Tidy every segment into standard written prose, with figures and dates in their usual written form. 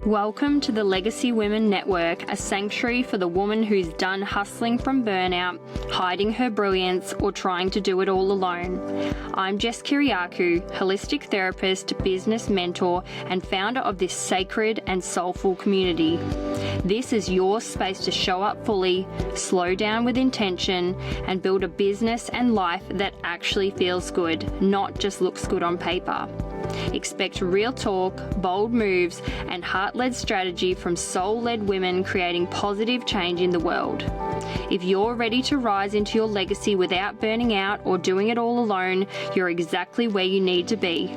Welcome to the Legacy Women Network, a sanctuary for the woman who's done hustling from burnout, hiding her brilliance, or trying to do it all alone. I'm Jess, holistic therapist, business mentor, and founder of this sacred and soulful community. This is your space to show up fully, slow down with intention, and build a business and life that actually feels good, not just looks good on paper. Expect real talk, bold moves, and heart-led strategy from soul-led women creating positive change in the world. If you're ready to rise into your legacy without burning out or doing it all alone, you're exactly where you need to be.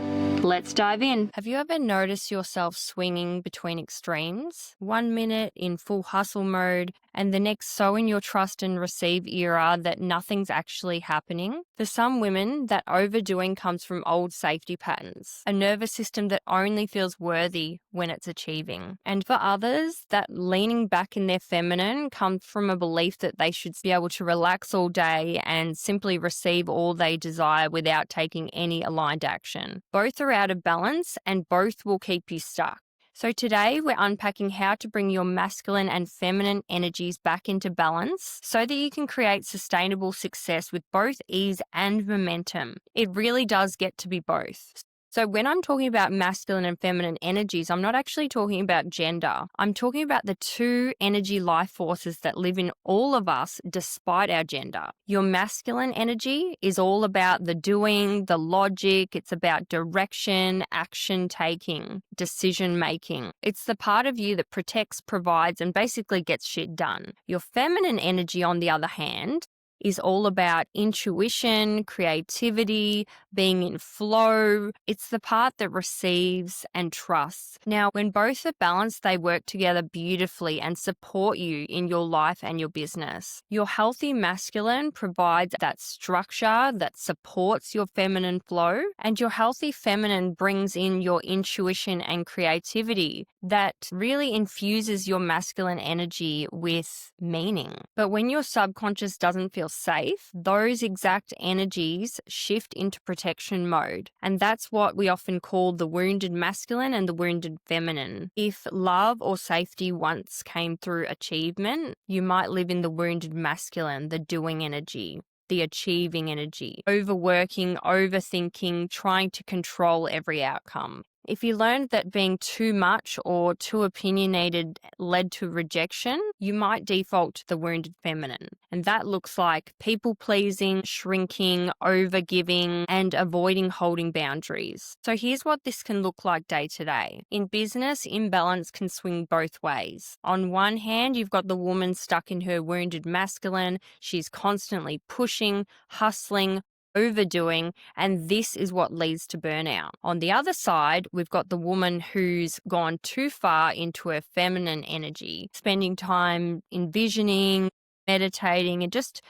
Let's dive in. Have you ever noticed yourself swinging between extremes? 1 minute in full hustle mode and the next so in your trust and receive era that nothing's actually happening? For some women, that overdoing comes from old safety patterns, a nervous system that only feels worthy when it's achieving. And for others, that leaning back in their feminine comes from a belief that they should be able to relax all day and simply receive all they desire without taking any aligned action. Both are out of balance and both will keep you stuck. So today we're unpacking how to bring your masculine and feminine energies back into balance so that you can create sustainable success with both ease and momentum. It really does get to be both. So when I'm talking about masculine and feminine energies, I'm not actually talking about gender. I'm talking about the two energy life forces that live in all of us despite our gender. Your masculine energy is all about the doing, the logic. It's about direction, action taking, decision making. It's the part of you that protects, provides, and basically gets shit done. Your feminine energy, on the other hand, is all about intuition, creativity, being in flow. It's the part that receives and trusts. Now, when both are balanced, they work together beautifully and support you in your life and your business. Your healthy masculine provides that structure that supports your feminine flow, and your healthy feminine brings in your intuition and creativity that really infuses your masculine energy with meaning. But when your subconscious doesn't feel safe, those exact energies shift into protection mode. And that's what we often call the wounded masculine and the wounded feminine. If love or safety once came through achievement, you might live in the wounded masculine, the doing energy, the achieving energy, overworking, overthinking, trying to control every outcome. If you learned that being too much or too opinionated led to rejection, you might default to the wounded feminine. And that looks like people-pleasing, shrinking, overgiving, and avoiding holding boundaries. So here's what this can look like day to day. In business, imbalance can swing both ways. On one hand, you've got the woman stuck in her wounded masculine. She's constantly pushing, hustling, overdoing, and this is what leads to burnout. On the other side, we've got the woman who's gone too far into her feminine energy, spending time envisioning, meditating, and just,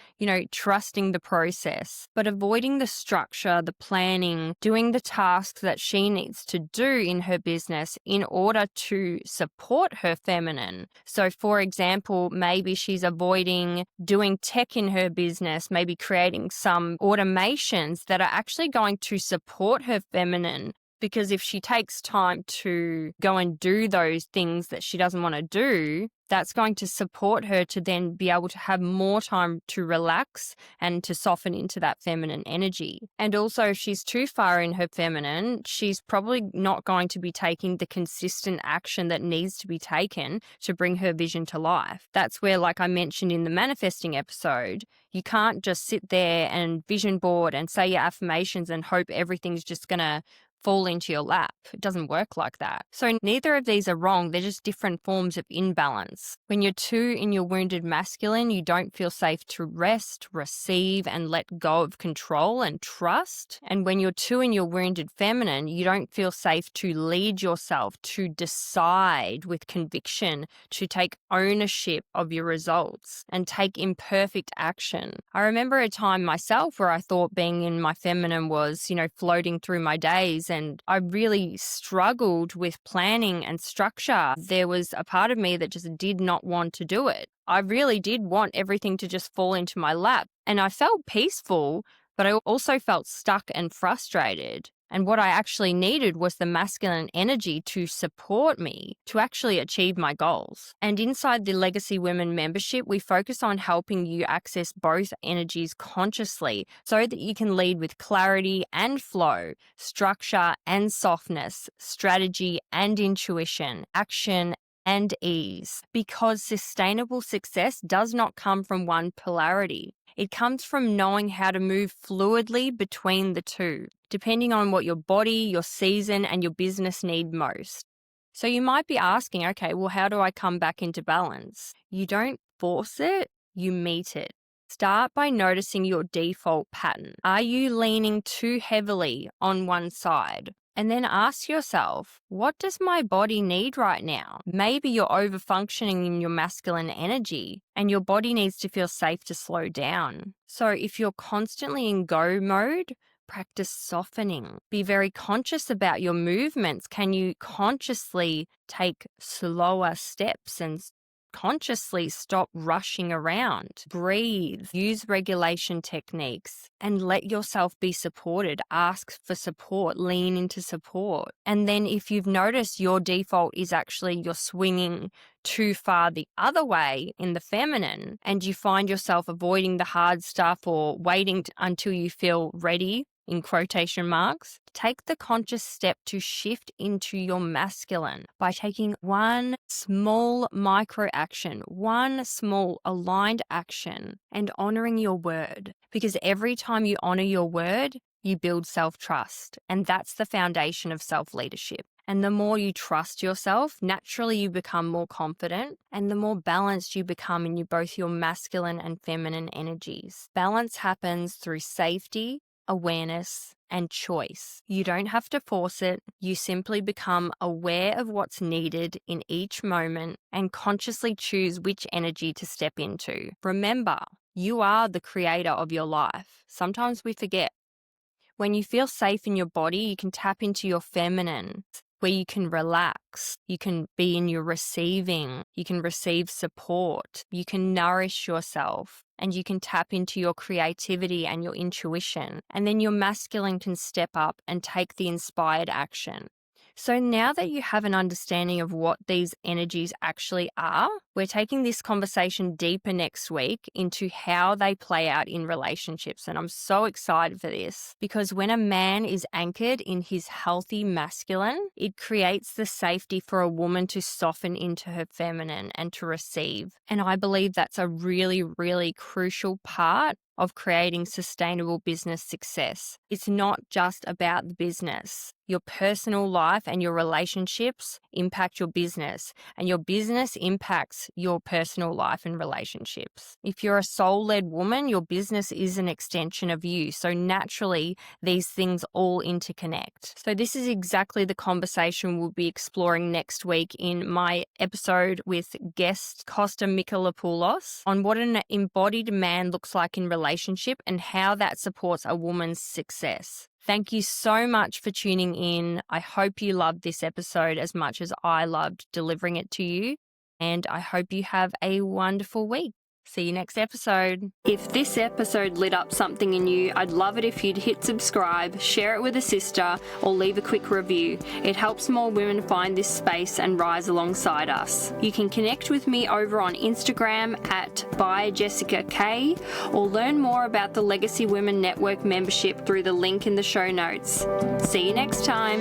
trusting the process, but avoiding the structure, the planning, doing the tasks that she needs to do in her business in order to support her feminine. So, for example, maybe she's avoiding doing tech in her business, maybe creating some automations that are actually going to support her feminine. Because if she takes time to go and do those things that she doesn't want to do, that's going to support her to then be able to have more time to relax and to soften into that feminine energy. And also, if she's too far in her feminine, she's probably not going to be taking the consistent action that needs to be taken to bring her vision to life. That's where, like I mentioned in the manifesting episode, you can't just sit there and vision board and say your affirmations and hope everything's just going to fall into your lap. It doesn't work like that. So neither of these are wrong. They're just different forms of imbalance. When you're too in your wounded masculine, you don't feel safe to rest, receive, and let go of control and trust. And when you're too in your wounded feminine, you don't feel safe to lead yourself, to decide with conviction, to take ownership of your results and take imperfect action. I remember a time myself where I thought being in my feminine was, floating through my days, and I really struggled with planning and structure. There was a part of me that just did not want to do it. I really did want everything to just fall into my lap, and I felt peaceful, but I also felt stuck and frustrated. And what I actually needed was the masculine energy to support me to actually achieve my goals. And inside the Legacy Women membership, we focus on helping you access both energies consciously so that you can lead with clarity and flow, structure and softness, strategy and intuition, action and ease. Because sustainable success does not come from one polarity. It comes from knowing how to move fluidly between the two, depending on what your body, your season, and your business need most. So you might be asking, okay, well, how do I come back into balance? You don't force it, you meet it. Start by noticing your default pattern. Are you leaning too heavily on one side? And then ask yourself, what does my body need right now? Maybe you're overfunctioning in your masculine energy and your body needs to feel safe to slow down. So if you're constantly in go mode, practice softening. Be very conscious about your movements. Can you consciously take slower steps and consciously stop rushing around? Breathe, use regulation techniques, and let yourself be supported. Ask for support, lean into support. And then if you've noticed your default is actually you're swinging too far the other way in the feminine, and you find yourself avoiding the hard stuff or waiting until you feel ready, in quotation marks, take the conscious step to shift into your masculine by taking one small micro action, one small aligned action, and honoring your word. Because every time you honor your word, you build self-trust. And that's the foundation of self-leadership. And the more you trust yourself, naturally you become more confident, and the more balanced you become in both your masculine and feminine energies. Balance happens through safety, awareness, and choice. You don't have to force it. You simply become aware of what's needed in each moment and consciously choose which energy to step into. Remember, you are the creator of your life. Sometimes we forget. When you feel safe in your body, you can tap into your feminine, where you can relax, you can be in your receiving, you can receive support, you can nourish yourself, and you can tap into your creativity and your intuition. And then your masculine can step up and take the inspired action. So now that you have an understanding of what these energies actually are, we're taking this conversation deeper next week into how they play out in relationships. And I'm so excited for this because when a man is anchored in his healthy masculine, it creates the safety for a woman to soften into her feminine and to receive. And I believe that's a really, really crucial part of creating sustainable business success. It's not just about the business. Your personal life and your relationships impact your business, and your business impacts your personal life and relationships. If you're a soul-led woman, your business is an extension of you. So naturally, these things all interconnect. So this is exactly the conversation we'll be exploring next week in my episode with guest Kosta Michalopoulos on what an embodied man looks like in relationship and how that supports a woman's success. Thank you so much for tuning in. I hope you loved this episode as much as I loved delivering it to you. And I hope you have a wonderful week. See you next episode. If this episode lit up something in you, I'd love it if you'd hit subscribe, share it with a sister, or leave a quick review. It helps more women find this space and rise alongside us. You can connect with me over on Instagram at @byjessicak, or learn more about the Legacy Women Network membership through the link in the show notes. See you next time.